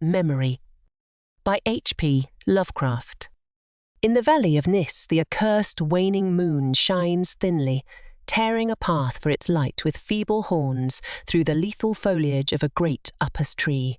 Memory by H.P. Lovecraft. In the valley of Nis, the accursed waning moon shines thinly, tearing a path for its light with feeble horns through the lethal foliage of a great upas tree.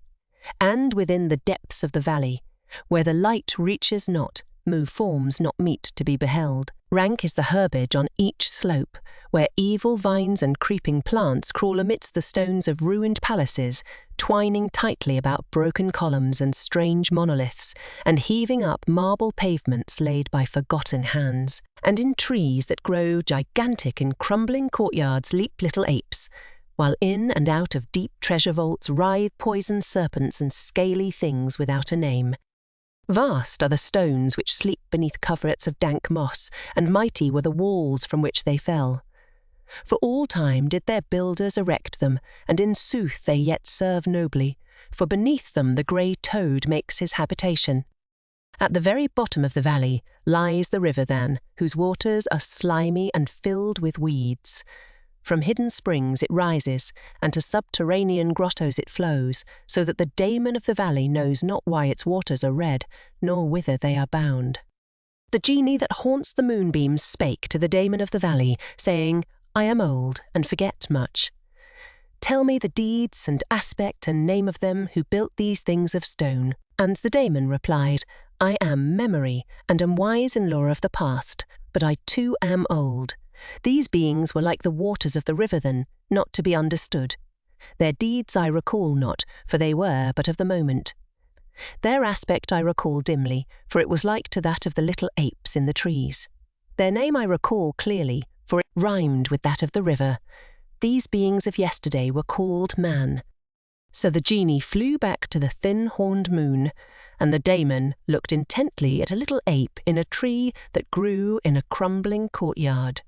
And within the depths of the valley, where the light reaches not, move forms not meet to be beheld. Rank is the herbage on each slope, where evil vines and creeping plants crawl amidst the stones of ruined palaces, twining tightly about broken columns and strange monoliths, and heaving up marble pavements laid by forgotten hands. And in trees that grow gigantic in crumbling courtyards leap little apes, while in and out of deep treasure vaults writhe poisoned serpents and scaly things without a name. Vast are the stones which sleep beneath coverets of dank moss, and mighty were the walls from which they fell. For all time did their builders erect them, and in sooth they yet serve nobly, for beneath them the grey toad makes his habitation. At the very bottom of the valley lies the river then, whose waters are slimy and filled with weeds. From hidden springs it rises, and to subterranean grottos it flows, so that the daemon of the valley knows not why its waters are red, nor whither they are bound. The genie that haunts the moonbeams spake to the daemon of the valley, saying, I am old, and forget much. Tell me the deeds and aspect and name of them who built these things of stone. And the daemon replied, I am Memory, and am wise in lore of the past, but I too am old. These beings were like the waters of the river then, not to be understood. Their deeds I recall not, for they were but of the moment. Their aspect I recall dimly, for it was like to that of the little apes in the trees. Their name I recall clearly, for it rhymed with that of the river. These beings of yesterday were called man. So the genie flew back to the thin-horned moon, and the daemon looked intently at a little ape in a tree that grew in a crumbling courtyard.